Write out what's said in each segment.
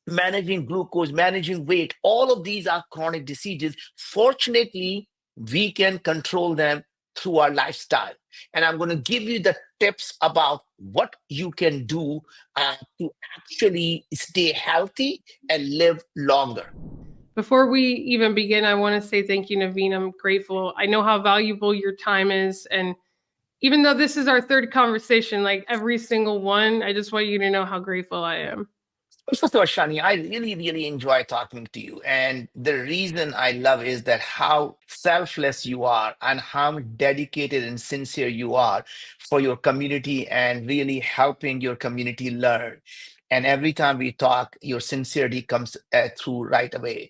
managing glucose, managing weight, all of these are chronic diseases. Fortunately, we can control them through our lifestyle. And I'm going to give you the tips about what you can do to actually stay healthy and live longer. Before we even begin, I want to say thank you, Naveen. I'm grateful. I know how valuable your time is. And even though this is our third conversation, like every single one, I just want you to know how grateful I am. First of all, Shani, I really, really enjoy talking to you. And the reason I love is that how selfless you are and how dedicated and sincere you are for your community and really helping your community learn. And every time we talk, your sincerity comes through right away.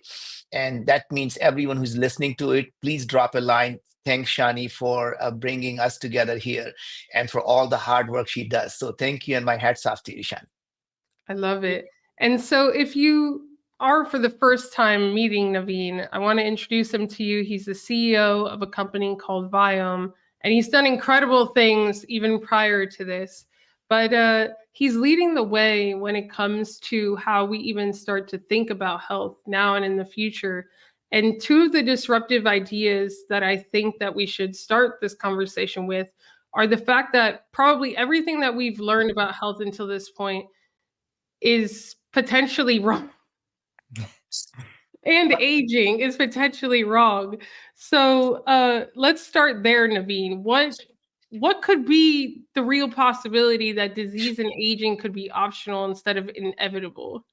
And that means everyone who's listening to it, please drop a line. Thanks, Shani, for bringing us together here and for all the hard work she does. So thank you, and my hats off to you, Shani. I love it. And so if you are for the first time meeting Naveen, I want to introduce him to you. He's the CEO of a company called Viome, and he's done incredible things even prior to this. But he's leading the way when it comes to how we even start to think about health now and in the future. And two of the disruptive ideas that I think that we should start this conversation with are the fact that probably everything that we've learned about health until this point is potentially wrong. And aging is potentially wrong. So let's start there, Naveen. What could be the real possibility that disease and aging could be optional instead of inevitable?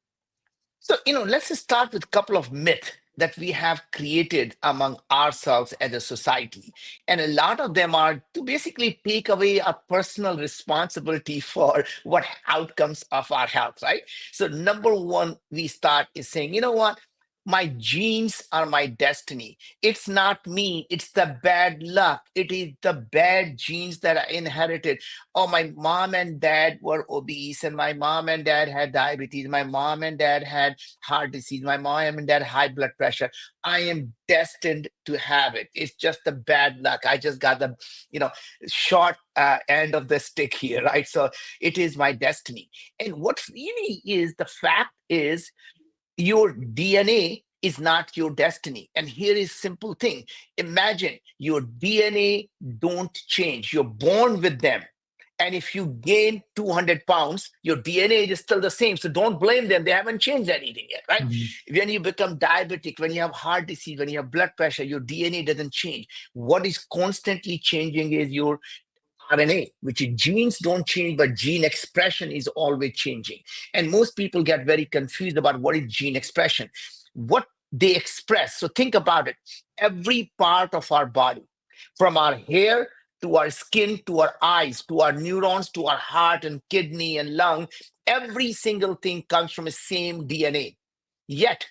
So, let's just start with a couple of myths that we have created among ourselves as a society. And a lot of them are to basically take away our personal responsibility for what outcomes of our health, right? So, number one, we start is saying, you know what? My genes are my destiny. It's not me. It's the bad luck. It is the bad genes that I inherited. Oh, my mom and dad were obese, and my mom and dad had diabetes. My mom and dad had heart disease. My mom and dad high blood pressure. I am destined to have it. It's just the bad luck. I just got the, short end of the stick here, right? So it is my destiny. And what really is the fact is your DNA is not your destiny. And here is simple thing. Imagine your DNA don't change. You're born with them. And if you gain 200 pounds, your DNA is still the same. So don't blame them. They haven't changed anything yet, right? When you become diabetic, when you have heart disease, when you have blood pressure, your DNA doesn't change. What is constantly changing is your RNA, which is genes don't change, but gene expression is always changing. And most people get very confused about what is gene expression, what they express. So think about it. Every part of our body, from our hair to our skin, to our eyes, to our neurons, to our heart and kidney and lung, every single thing comes from the same DNA. Yet,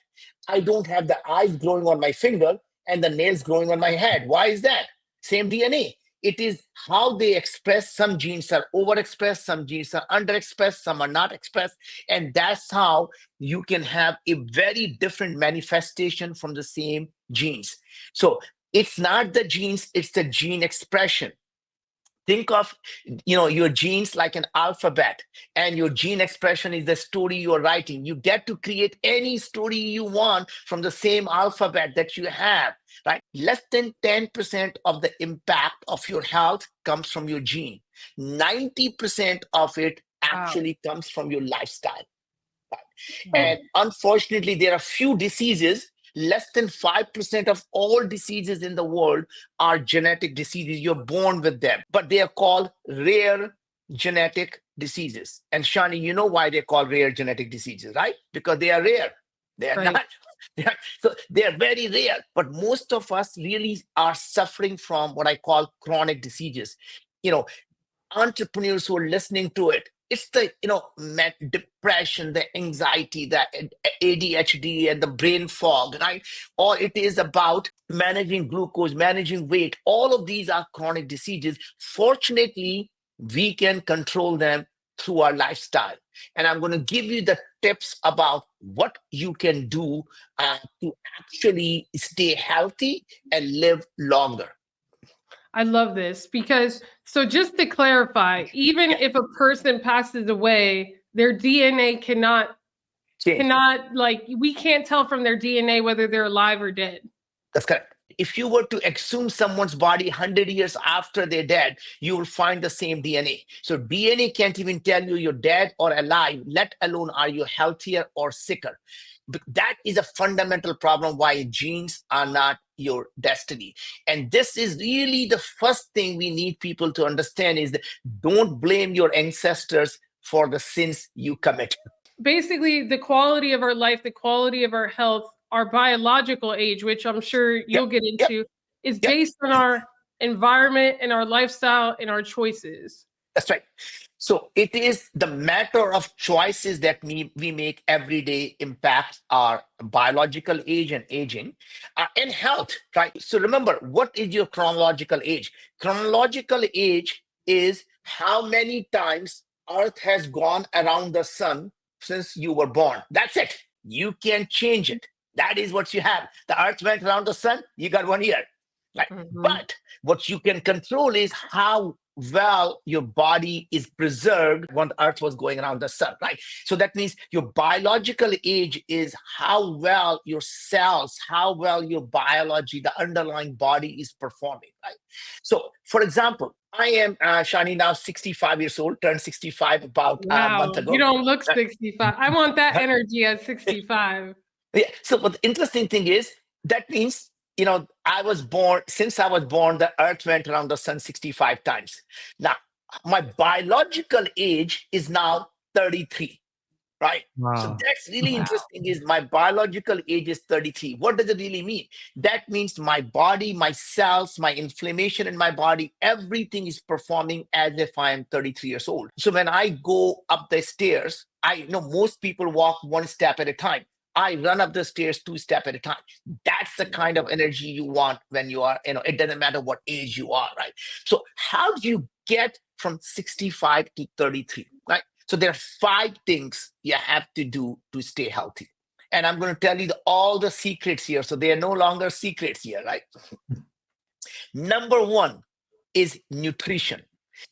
I don't have the eyes growing on my finger and the nails growing on my head. Why is that? Same DNA. It is how they express. Some genes are overexpressed, some genes are underexpressed, some are not expressed. And that's how you can have a very different manifestation from the same genes. So it's not the genes, it's the gene expression. Think of your genes like an alphabet, and your gene expression is the story you're writing. You get to create any story you want from the same alphabet that you have, right? Less than 10% of the impact of your health comes from your gene. 90% of it actually comes from your lifestyle, right? And unfortunately, there are few diseases. Less than 5% of all diseases in the world are genetic diseases. You're born with them, but they are called rare genetic diseases. And Shani, you know why they're called rare genetic diseases, right? Because they are rare. They are Right. not. So they are very rare. But most of us really are suffering from what I call chronic diseases. Entrepreneurs who are listening to it, it's the depression, the anxiety, the ADHD, and the brain fog, right? Or it is about managing glucose, managing weight. All of these are chronic diseases. Fortunately, we can control them through our lifestyle. And I'm going to give you the tips about what you can do to actually stay healthy and live longer. I love this because, so just to clarify, even Yeah. if a person passes away, their DNA cannot Change. cannot, like, we can't tell from their DNA whether they're alive or dead. That's correct. If you were to exhume someone's body 100 years after they're dead, you will find the same DNA. So DNA can't even tell you you're dead or alive, let alone are you healthier or sicker. But that is a fundamental problem why genes are not your destiny. And this is really the first thing we need people to understand is that don't blame your ancestors for the sins you commit. Basically, the quality of our life, the quality of our health, our biological age, which I'm sure Yep, you'll get yep, into, is yep. based on our environment and our lifestyle and our choices. That's right. So it is the matter of choices that we make every day impacts our biological age and aging and health, right? So remember, what is your chronological age? Chronological age is how many times Earth has gone around the sun since you were born. That's it. You can't change it. That is what you have. The Earth went around the sun, you got 1 year. Right. Mhm. But what you can control is how well your body is preserved when the earth was going around the sun, right? So that means your biological age is how well your cells, how well your biology, the underlying body is performing, right? So, for example, I am Shani now 65 years old, turned 65 about a month Wow, you ago. don't look Uh, 65. I want that energy at 65. Yeah. So, but the interesting thing is that means, I was born, since I was born, the earth went around the sun 65 times. Now, my biological age is now 33, right? So Wow. that's really Wow. interesting is my biological age is 33. What does it really mean? That means my body, my cells, my inflammation in my body, everything is performing as if I am 33 years old. So when I go up the stairs, I know most people walk one step at a time. I run up the stairs two steps at a time. That's the kind of energy you want when you are, it doesn't matter what age you are, right? So how do you get from 65 to 33, right? So there are five things you have to do to stay healthy. And I'm going to tell you all the secrets here. So they are no longer secrets here, right? Number one is nutrition.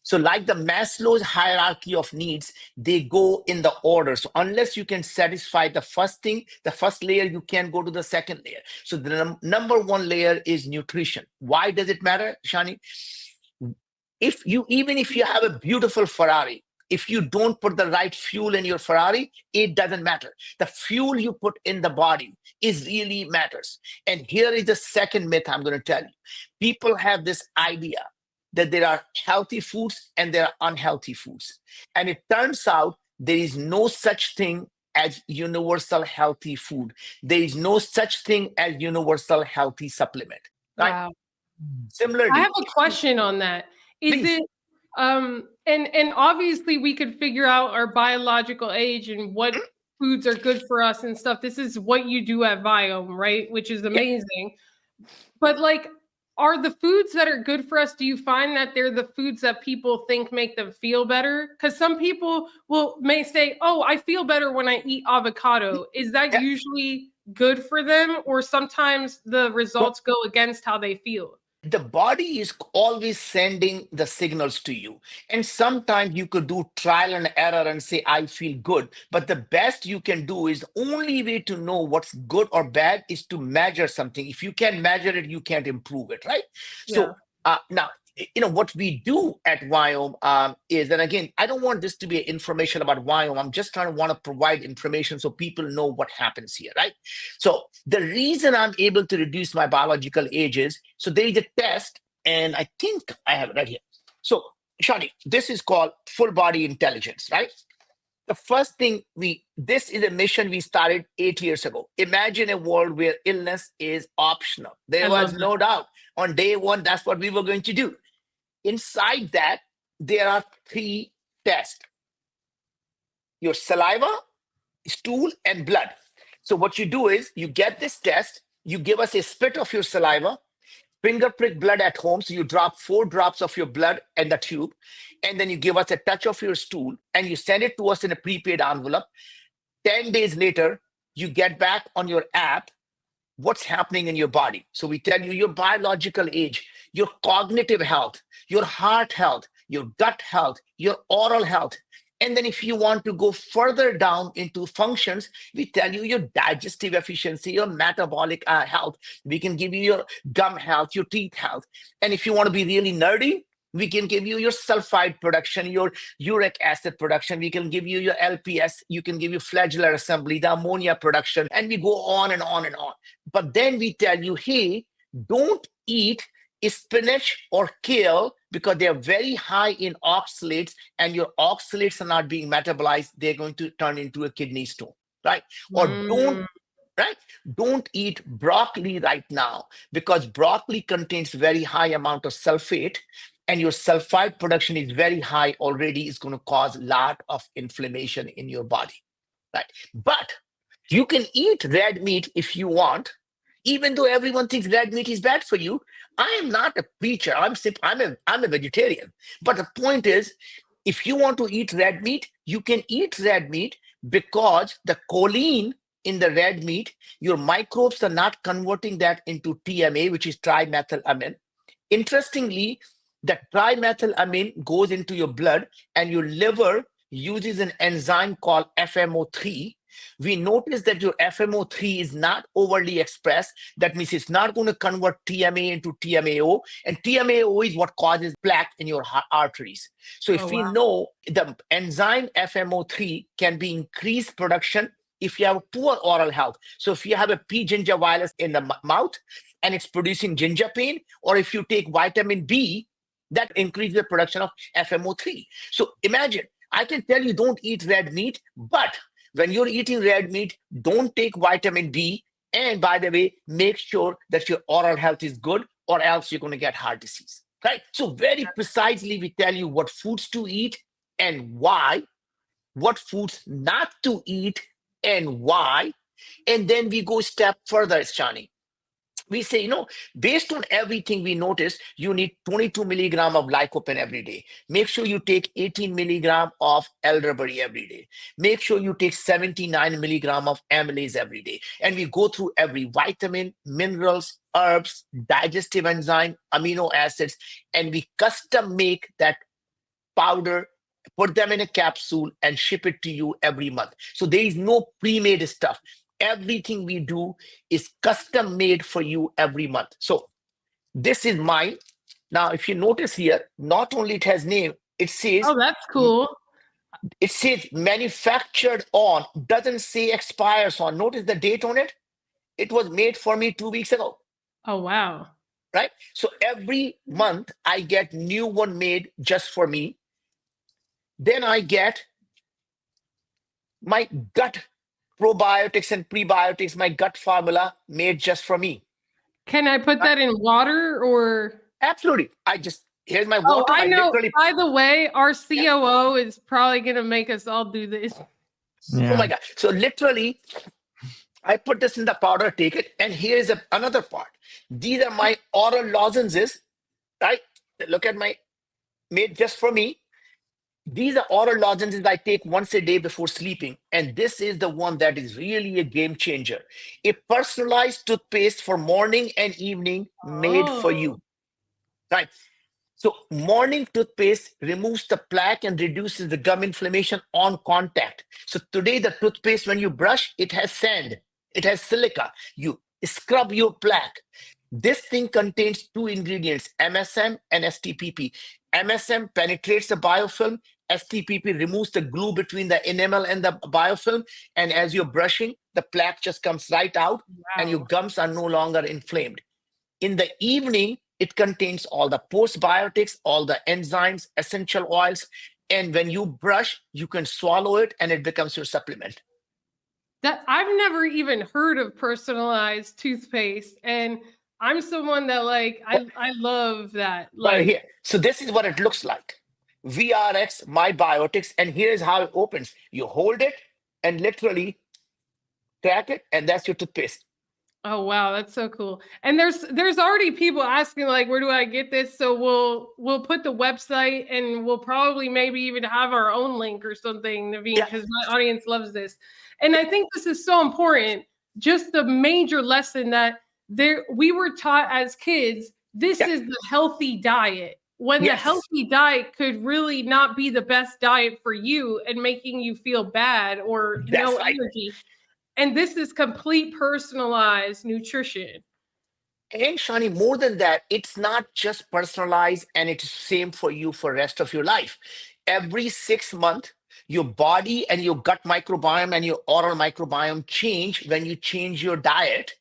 So, like the Maslow's hierarchy of needs, they go in the order. So, unless you can satisfy the first thing, the first layer, you can go to the second layer. So, the number one layer is nutrition. Why does it matter, Shani? Even if you have a beautiful Ferrari, if you don't put the right fuel in your Ferrari, it doesn't matter. The fuel you put in the body is really matters. And here is the second myth I'm going to tell you. People have this idea that there are healthy foods and there are unhealthy foods. And it turns out there is no such thing as universal healthy food. There is no such thing as universal healthy supplement, right? Wow. I have Similarly, a question on that. Is please. it and obviously we could figure out our biological age and what foods are good for us and stuff. This is what you do at Viome, right? Which is Yeah, amazing. But like, are the foods that are good for us, do you find that they're the foods that people think make them feel better? Because some people may say, oh, I feel better when I eat avocado. Is that yeah. usually good for them? Or sometimes the Well, results go against how they feel? the body is always sending the signals to you. And sometimes you could do trial and error and say, I feel good. But the best you can do is the only way to know what's good or bad is to measure something. If you can't measure it, you can't improve it, right? Yeah. So now, what we do at Viome is, and again, I don't want this to be information about Viome. I'm just trying to want to provide information so people know what happens here, right? So the reason I'm able to reduce my biological age is, so there is a test, and I think I have it right here. So, Shani, this is called full body intelligence, right? The first thing this is a mission we started 8 years ago. Imagine a world where illness is optional. I There love was that. no doubt on day one, that's what we were going to do. Inside that, there are three tests: your saliva, stool, and blood. So what you do is you get this test, you give us a spit of your saliva, finger prick blood at home. So you drop 4 drops of your blood in the tube, and then you give us a touch of your stool, and you send it to us in a prepaid envelope. 10 days later, you get back on your app what's happening in your body. So we tell you your biological age, your cognitive health, your heart health, your gut health, your oral health. And then if you want to go further down into functions, we tell you your digestive efficiency, your metabolic health. We can give you your gum health, your teeth health. And if you want to be really nerdy, we can give you your sulfide production, your uric acid production. We can give you your LPS. You can give you flagellar assembly, the ammonia production, and we go on and on and on. But then we tell you, hey, don't eat spinach or kale because they are very high in oxalates, and your oxalates are not being metabolized. They're going to turn into a kidney stone, right? Or Mm. right? Don't eat broccoli right now because broccoli contains very high amount of sulfate, and your sulfide production is very high already. Is going to cause a lot of inflammation in your body, right? But you can eat red meat if you want, even though everyone thinks red meat is bad for you. I am not a preacher. I'm a vegetarian. But the point is, if you want to eat red meat, you can eat red meat because the choline in the red meat, your microbes are not converting that into TMA, which is trimethylamine. Interestingly, the trimethylamine goes into your blood, and your liver uses an enzyme called FMO3. We notice that your FMO3 is not overly expressed. That means it's not going to convert TMA into TMAO, and TMAO is what causes plaque in your arteries. So Oh if we wow. know the enzyme FMO3 can be increased production if you have poor oral health. So if you have a P. gingivitis in the mouth and it's producing ginger pain, or if you take vitamin B, that increases the production of FMO3. So imagine, I can tell you don't eat red meat, but when you're eating red meat, don't take vitamin B. And by the way, make sure that your oral health is good, or else you're going to get heart disease. Right? So very precisely, we tell you what foods to eat and why, what foods not to eat and why. And then we go a step further, Shani. We say, based on everything we notice, you need 22 milligram of lycopene every day. Make sure you take 18 milligram of elderberry every day. Make sure you take 79 milligram of amylase every day. And we go through every vitamin, minerals, herbs, digestive enzyme, amino acids, and we custom make that powder, put them in a capsule, and ship it to you every month. So there is no pre-made stuff. Everything we do is custom made for you every month. So this is mine. Now, if you notice here, not only it has name, Oh, that's cool. it says manufactured on, doesn't say expires on. Notice the date on it. It was made for me 2 weeks ago. Oh wow. Right? So every month I get new one made just for me. Then I get my gut probiotics and prebiotics, my gut formula made just for me. Can I put that in water or? Absolutely. Here's my Oh, water. I I know. literally, By the way, our COO is probably going to make us all do this. oh my God. So literally, I put this in the powder, take it. And here is another part. These are my oral lozenges, right? Look at my, made just for me. These are oral lozenges I take once a day before sleeping. And this is the one that is really a game changer. A personalized toothpaste for morning and evening made for Oh, you. Right. So morning toothpaste removes the plaque and reduces the gum inflammation on contact. So today the toothpaste, when you brush, it has sand, it has silica. You scrub your plaque. This thing contains two ingredients, MSM and STPP. MSM penetrates the biofilm. STPP removes the glue between the enamel and the biofilm. And as you're brushing, the plaque just comes right out, and your wow. gums are no longer inflamed. In the evening, it contains all the postbiotics, all the enzymes, essential oils. And when you brush, you can swallow it and it becomes your supplement. That I've never even heard of personalized toothpaste, and I'm someone that I love that. But here, so this is what it looks like. VRX, my biotics, and here's how it opens. You hold it and literally crack it, and that's your toothpaste. Oh wow, that's so cool. And there's already people asking like, where do I get this? So we'll put the website, and we'll probably maybe even have our own link or something, Naveen, Yeah. because my audience loves this. And I think this is so important. Just the major lesson that we were taught as kids, this Yeah. is the healthy diet. when the Yes, healthy diet could really not be the best diet for you and making you feel bad or no that's right. energy. And this is complete personalized nutrition. And Shani, more than that, it's not just personalized and it's same for you for rest of your life. Every 6 months, your body and your gut microbiome and your oral microbiome change when you change your diet.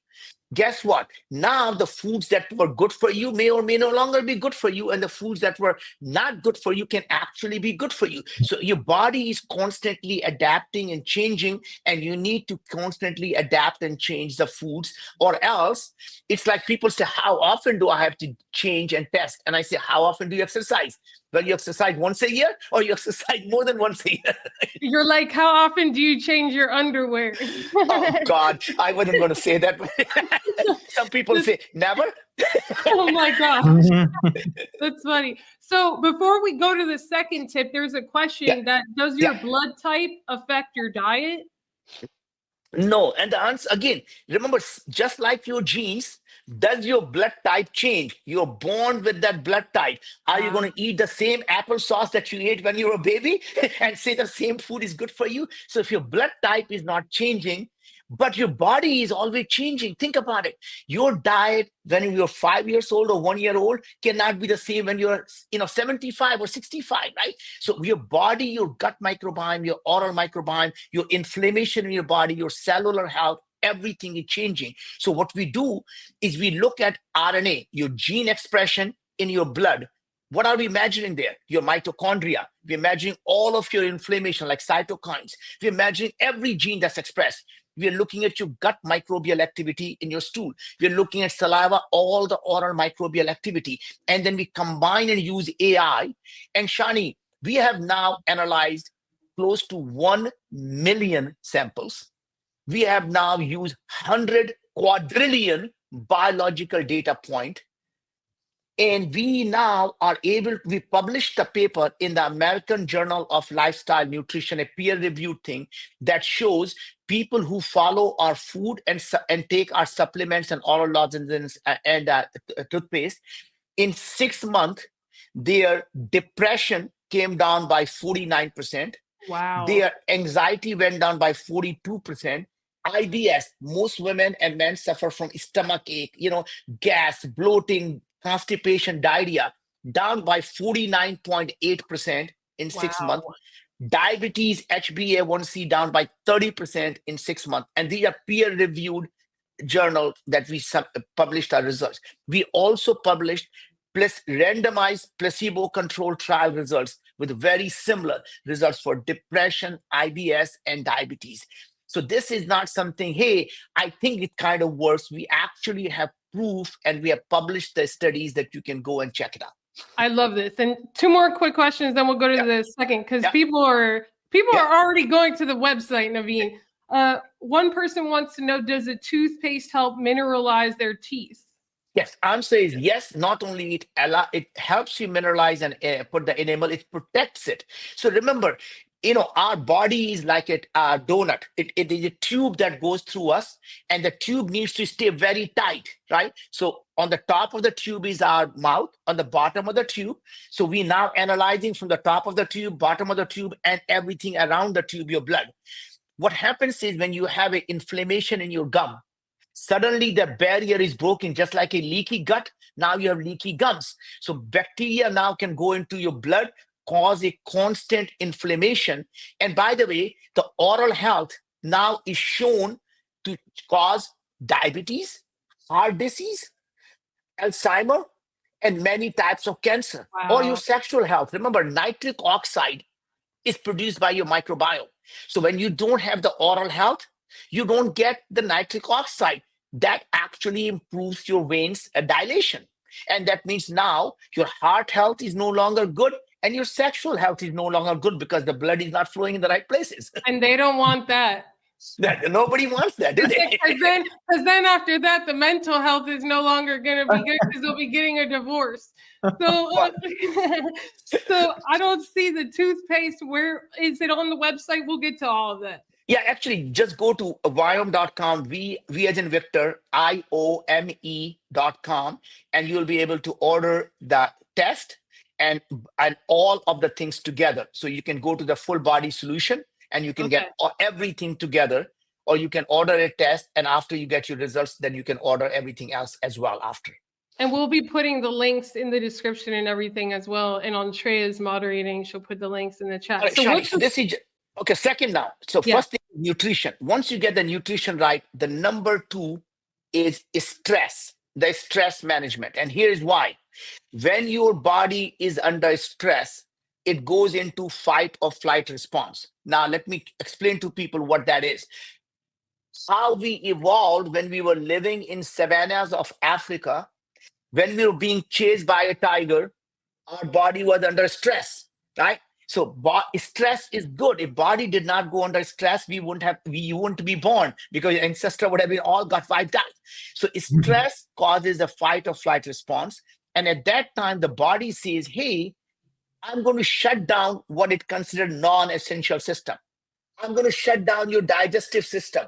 Guess what? Now the foods that were good for you may or may no longer be good for you, and the foods that were not good for you can actually be good for you. So your body is constantly adapting and changing, and you need to constantly adapt and change the foods, or else it's like people say, how often do I have to change and test? And I say, how often do you exercise? Well, you exercise once a year, or you exercise more than once a year. You're like, how often do you change your underwear? Oh God, I wasn't going to say that. Some people say never. Oh my gosh, that's funny. So before we go to the second tip, there's a Yeah, question that does yeah. your blood type affect your diet? No, and the answer again, remember, just like your genes, does your blood type change? You're born with that blood type. Are you Wow. going to eat the same applesauce that you ate when you were a baby and say the same food is good for you? So if your blood type is not changing, but your body is always changing, think about it. Your diet when you're 5 years old or 1 year old cannot be the same when you're 75 or 65, right? So your body, your gut microbiome, your oral microbiome, your inflammation in your body, your cellular health, everything is changing. So what we do is we look at RNA, your gene expression in your blood. What are we measuring there? Your mitochondria. We're measuring all of your inflammation, like cytokines. We're measuring every gene that's expressed. We're looking at your gut microbial activity in your stool. We're looking at saliva, all the oral microbial activity. And then we combine and use AI. And Shani, we have now analyzed close to 1 million samples. We have now used 100 quadrillion biological data point, and we now are able, we published a paper in the American Journal of Lifestyle Nutrition, a peer-reviewed thing that shows people who follow our food and take our supplements and oral lozenges and toothpaste, in 6 months, their depression came down by 49%. Wow. Their anxiety went down by 42%. IBS, most women and men suffer from stomach ache, gas, bloating, constipation, diarrhea, down by 49.8% in 6 months. Wow. Diabetes, HbA1c down by 30% in 6 months. And these are peer reviewed journal that we published our results. We also published plus randomized placebo-controlled trial results with very similar results for depression, IBS, and diabetes. So this is not something, hey, I think it kind of works. We actually have proof and we have published the studies that you can go and check it out. I love this. And two more quick questions, then we'll go to Yeah, the second because yeah, people yeah. are already going to the website, Naveen. One person wants to know, does a toothpaste help mineralize their teeth? Yes, answer is yes. Not only it helps you mineralize and put the enamel, it protects it. So remember, our body is like a donut. It is a tube that goes through us, and the tube needs to stay very tight, right? So on the top of the tube is our mouth, on the bottom of the tube. So we now analyzing from the top of the tube, bottom of the tube, and everything around the tube, your blood. What happens is when you have an inflammation in your gum, suddenly the barrier is broken, just like a leaky gut. Now you have leaky gums. So bacteria now can go into your blood, cause a constant inflammation. And by the way, the oral health now is shown to cause diabetes, heart disease, Alzheimer, and many types of cancer. Or your Wow. sexual health. Remember, nitric oxide is produced by your microbiome. So when you don't have the oral health, you don't get the nitric oxide. That actually improves your veins dilation. And that means now your heart health is no longer good and your sexual health is no longer good because the blood is not flowing in the right places. And they don't want that. Nobody wants that, do they? Because then after that, the mental health is no longer going to be good because they'll be getting a divorce. So, Well, so I don't see the toothpaste. Where is it on the website? We'll get to all of that. yeah, actually, just go to viome.com, V as in Victor, IOME.com, and you'll be able to order the test. and all of the things together. So you can go to the full body solution and you can get Okay. everything together, or you can order a test, and after you get your results, then you can order everything else as well after. And we'll be putting the links in the description and everything as well. And Andrea's moderating, she'll put the links in the All chat. right, So Shani. what's So the this is okay. Second now. So yeah. first thing, nutrition. Once you get the nutrition right, the number two is stress. The stress management, and here is why. When your body is under stress, it goes into fight or flight response. Now, let me explain to people what that is. How we evolved when we were living in savannas of Africa, when we were being chased by a tiger, our body was under stress, right? So stress is good. If body did not go under stress, we wouldn't be born, because your ancestor would have been all got wiped out. So stress causes a fight or flight response. And at that time, the body says, hey, I'm going to shut down what it considered non-essential system. I'm going to shut down your digestive system.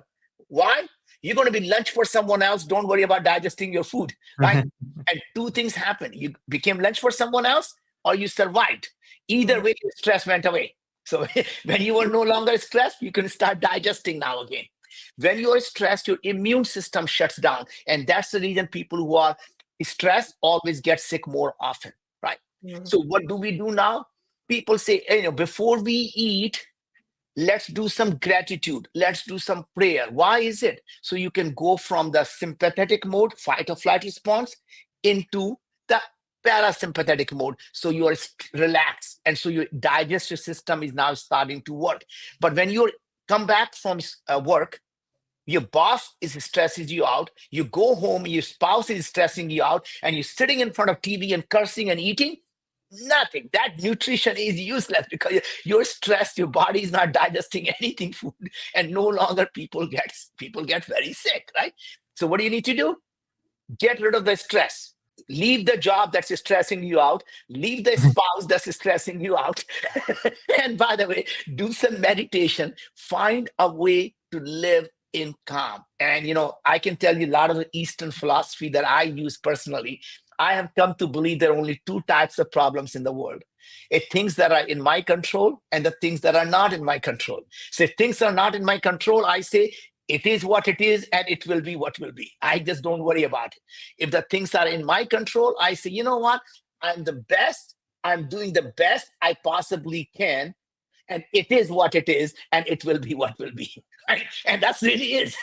Why? You're going to be lunch for someone else. Don't worry about digesting your food, right? And two things happen. You became lunch for someone else, or you survived. Either way, your stress went away. So when you are no longer stressed, you can start digesting now again. When you are stressed, your immune system shuts down. And that's the reason people who are stressed always get sick more often, right? Mhm. So what do we do now? People say, hey, before we eat, let's do some gratitude, let's do some prayer. Why is it? So you can go from the sympathetic mode, fight or flight response, into the parasympathetic mode, so you are relaxed, and so your digestive system is now starting to work. But when you come back from work, your boss is stresses you out, you go home, your spouse is stressing you out, and you're sitting in front of TV and cursing and eating nothing. That nutrition is useless, because you're stressed, your body is not digesting anything food, and no longer people get very sick, right? So what do you need to do? Get rid of the stress. Leave the job that's stressing you out. Leave the spouse that's stressing you out. And by the way, do some meditation. Find a way to live in calm. And I can tell you a lot of the Eastern philosophy that I use personally. I have come to believe there are only two types of problems in the world. Things that are in my control, and the things that are not in my control. So if things are not in my control, I say it is what it is, and it will be what will be. I just don't worry about it. If the things are in my control, I say, you know what? I'm the best. I'm doing the best I possibly can. And it is what it is, and it will be what will be. Right? And that's really is.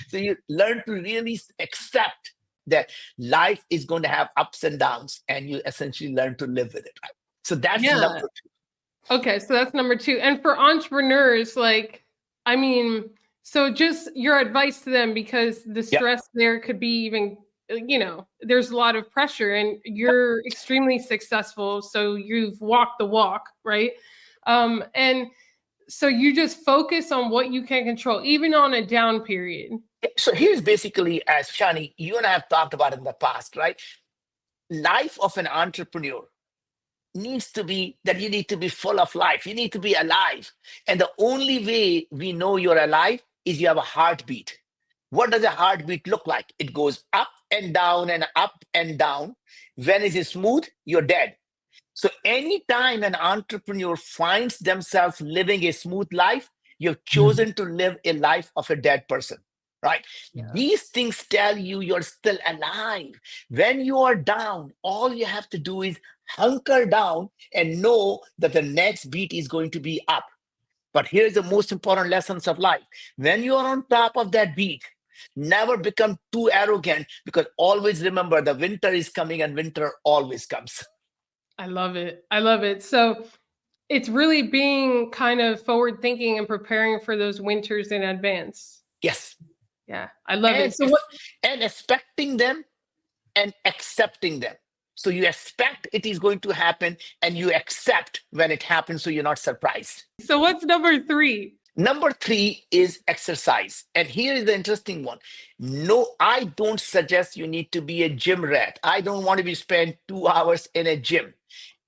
So you learn to really accept that life is going to have ups and downs, and you essentially learn to live with it. Right? So that's Yeah. number Okay, so that's number 2. And for entrepreneurs, like, I mean, so just your advice to them, because the two. stress there could be even, there's a lot of pressure, and you're extremely successful. So you've walked the walk, right? And so you just focus on what you can control, even on a down period. So here's basically, as Shani, you and I have talked about in the past, right? Life of an entrepreneur needs to be that you need to be full of life. You need to be alive. And the only way we know you're alive is you have a heartbeat. What does a heartbeat look like? It goes up and down and up and down. When it is smooth, you're dead. So anytime an entrepreneur finds themselves living a smooth life, you've chosen to live a life of a dead person, right? Yeah. These things tell you you're still alive. When you are down, all you have to do is hunker down and know that the next beat is going to be up. But here's the most important lessons of life. When you are on top of that beat, never become too arrogant, because always remember the winter is coming, and winter always comes. I love it. I love it. So it's really being kind of forward thinking and preparing for those winters in advance. Yes. Yeah, I love it. and So what and expecting them and accepting them. So you expect it is going to happen, and you accept when it happens, so you're not surprised. so what's number 3? Number three is exercise. And here is the interesting one. No, I don't suggest you need to be a gym rat. I don't want to be spent 2 hours in a gym.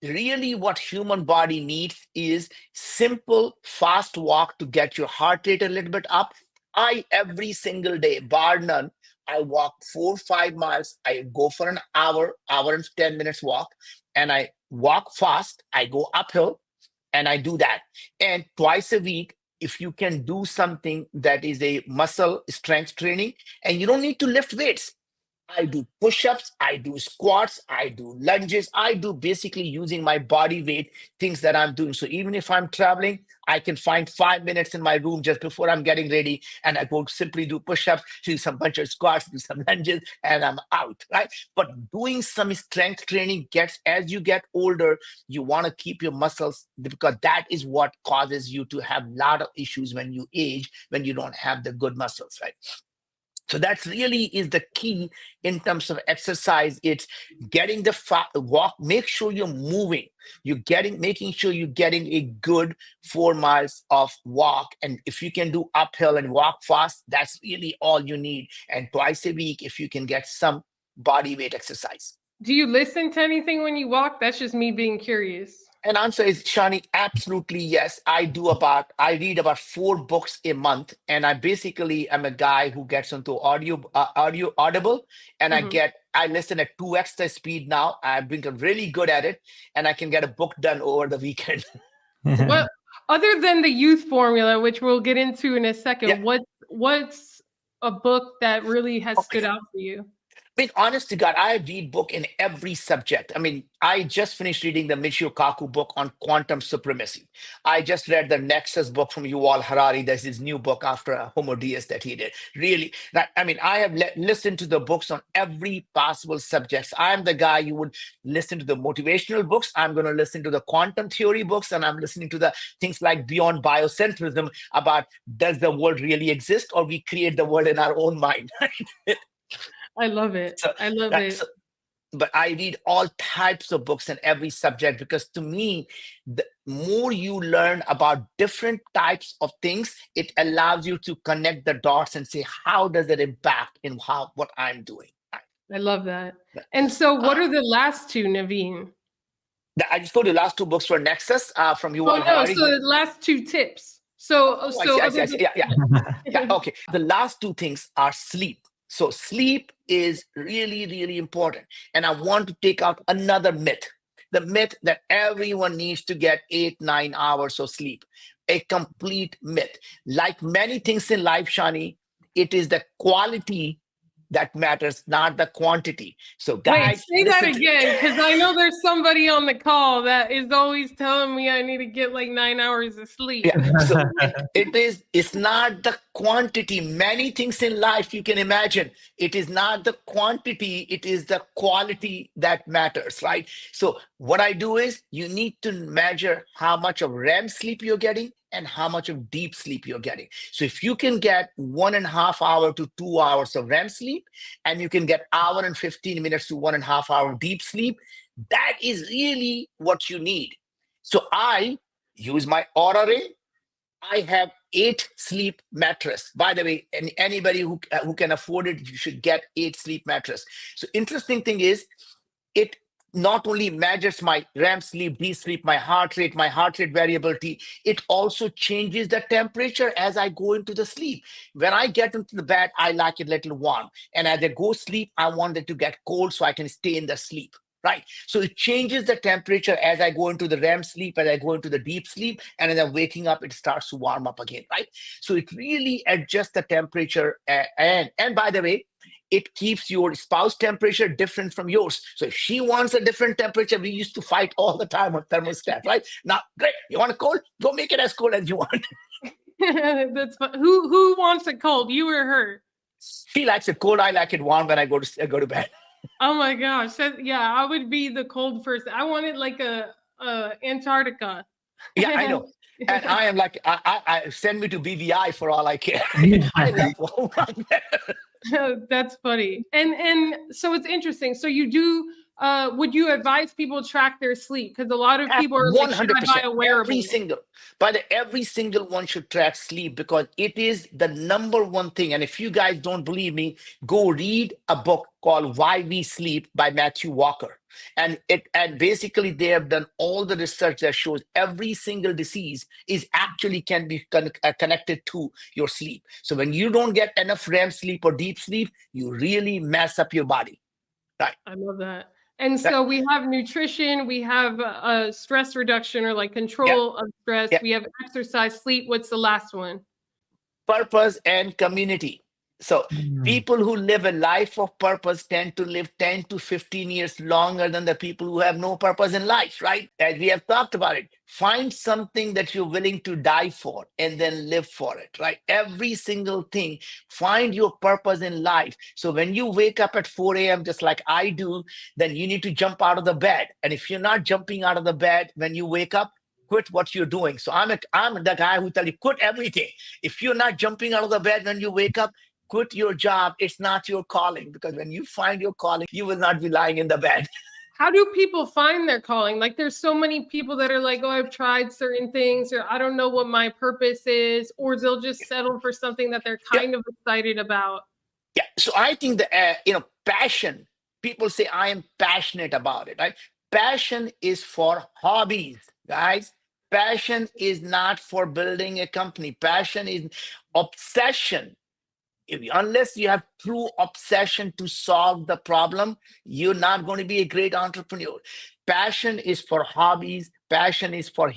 Really, what human body needs is simple, fast walk to get your heart rate a little bit up. I every single day, bar none, I walk 4 5 miles. I go for an hour, hour and 10 minutes walk, and I walk fast, I go uphill, and I do that. And twice a week, if you can do something that is a muscle strength training, and you don't need to lift weights. I do push-ups, I do squats, I do lunges, I do basically using my body weight, things that I'm doing. So even if I'm traveling, I can find 5 minutes in my room just before I'm getting ready, and I go simply do push-ups, do some bunch of squats, do some lunges, and I'm out, right? But doing some strength training gets, as you get older, you want to keep your muscles, because that is what causes you to have a lot of issues when you age, when you don't have the good muscles, right? So that's really is the key in terms of exercise. It's getting the walk. Make sure you're moving. You're making sure you're getting a good 4 miles of walk. And if you can do uphill and walk fast, that's really all you need. And twice a week, if you can get some body weight exercise. Do you listen to anything when you walk? That's just me being curious. And answer is, Shani, absolutely yes. I read about 4 books a month, and I basically am a guy who gets into audible, and Mhm. I listen at 2x the speed now. I've become really good at it, and I can get a book done over the weekend. What other than the youth formula, which we'll get into in a Yeah. second, what's a book that really has stood Okay. out for you? I mean, honest to God, I read book in every subject. I mean, I just finished reading the Michio Kaku book on quantum supremacy. I just read the Nexus book from Yuval Harari. There's his new book after Homo Deus that he did. Really, I mean, I have listened to the books on every possible subjects. I'm the guy you would listen to the motivational books. I'm going to listen to the quantum theory books, and I'm listening to the things like Beyond Biocentrism about does the world really exist, or we create the world in our own mind. I love it. So, I love right, it. so but I read all types of books in every subject, because to me, the more you learn about different types of things, it allows you to connect the dots and say, how does it impact in what I'm doing? I love that. Right. And so what Uh, are the last two, Naveen? I just told you last 2 books were Nexus from Oh Yuval no, Harari. so the last two tips. So Oh, I see, I see, other I see. Yeah, yeah, yeah. than Okay. The last 2 things are sleep. So sleep is really, really important. And I want to take out another myth. The myth that everyone needs to get 8, 9 hours of sleep. A complete myth. Like many things in life, Shani, it is the quality that matters, not the quantity. So Wait, guys, say that listen to again, because I know there's somebody on the call that is always telling me I need to get like 9 hours of sleep. yeah. So it's not the quantity. Many things in life you can imagine. It is not the quantity, it is the quality that matters, right? So what I do is you need to measure how much of REM sleep you're getting and how much of deep sleep you're getting. So if you can get 1.5 hour to 2 hours of REM sleep, and you can get hour and 15 minutes to 1.5 hour deep sleep, that is really what you need. So I use my Aura Ray. I have 8 sleep mattress. By the way, anybody who can afford it, you should get 8 sleep mattress. So interesting thing is, it not only measures my REM sleep, deep sleep, my heart rate variability, it also changes the temperature as I go into the sleep. When I get into the bed, I like it a little warm. And as I go sleep, I want it to get cold so I can stay in the sleep. Right. So it changes the temperature as I go into the REM sleep, as I go into the deep sleep, and as I'm waking up, it starts to warm up again. Right. So it really adjusts the temperature. And by the way, it keeps your spouse temperature different from yours. So if she wants a different temperature, we used to fight all the time on thermostat, right? Now, great, you want it cold? Go make it as cold as you want. That's fun. Who wants it cold, you or her? She likes it cold. I like it warm when I go to bed. Oh my gosh, yeah, I would be the cold person. I wanted like a Antarctica. Yeah, I know. And I am like, I send me to BVI for all I care. I love warm. That's funny. And so it's interesting. So you do would you advise people track their sleep? Because a lot of people are like, should I buy 100%. a wearable? Every single one should track sleep, because it is the number one thing. And if you guys don't believe me, go read a book called Why We Sleep by Matthew Walker. And basically they have done all the research that shows every single disease is actually can be connected to your sleep. So when you don't get enough REM sleep or deep sleep, you really mess up your body. Right. I love that. And That- so we have nutrition, we have stress reduction or like yeah, control of stress, yeah. we have exercise, sleep. What's the last one? Purpose and community. So Mm. people who live a life of purpose tend to live 10 to 15 years longer than the people who have no purpose in life, right? As we have talked about it, find something that you're willing to die for and then live for it, right? Every single thing, find your purpose in life. So when you wake up at 4 a.m., just like I do, then you need to jump out of the bed. And if you're not jumping out of the bed when you wake up, quit what you're doing. So I'm the guy who tell you quit everything. If you're not jumping out of the bed when you wake up, quit your job. It's not your calling, because when you find your calling, you will not be lying in the bed. How do people find their calling? Like there's so many people that are like, oh, I've tried certain things, or I don't know what my purpose is, or they'll just settle for something that they're Yeah, kind of excited about. yeah. So I think the passion. People say I am passionate about it, right? Passion is for hobbies, guys. Passion is not for building a company. Passion is obsession. Unless you have true obsession to solve the problem, you're not going to be a great entrepreneur. Passion is for hobbies. Passion is for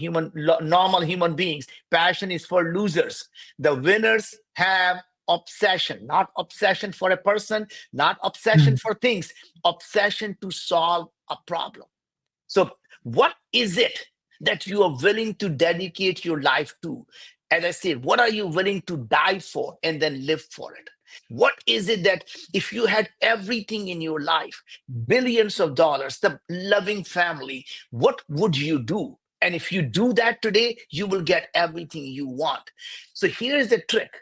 normal human beings. Passion is for losers. The winners have obsession, not obsession for a person, not obsession Mm. for things, obsession to solve a problem. So, what is it that you are willing to dedicate your life to? As I said, what are you willing to die for and then live for it? What is it that if you had everything in your life, billions of dollars, the loving family, what would you do? And if you do that today, you will get everything you want. So here's the trick: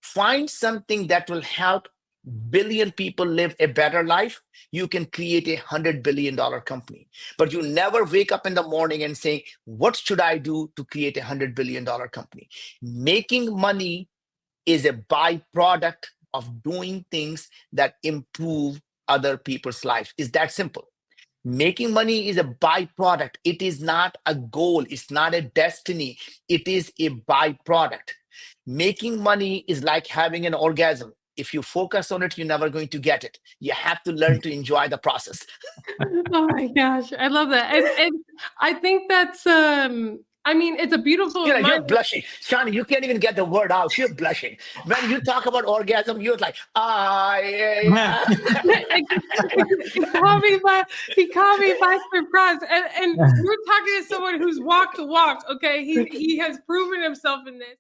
find something that will help billion people live a better life. You can create $100 billion company, but you never wake up in the morning and say, what should I do to create $100 billion company? Making money is a byproduct of doing things that improve other people's lives. Is that simple? Making money is a byproduct. It is not a goal. It's not a destiny. It is a byproduct. Making money is like having an orgasm. If you focus on it, you're never going to get it. You have to learn to enjoy the process. Oh my gosh, I love that. And I think that's I mean, it's a beautiful You're reminder. blushing. Shani, you can't even get the word out. You're blushing. When you talk about orgasm, you're like, ah, yeah, yeah. He caught me by surprise. And we're talking to someone who's walked the walk, okay? He has proven himself in this.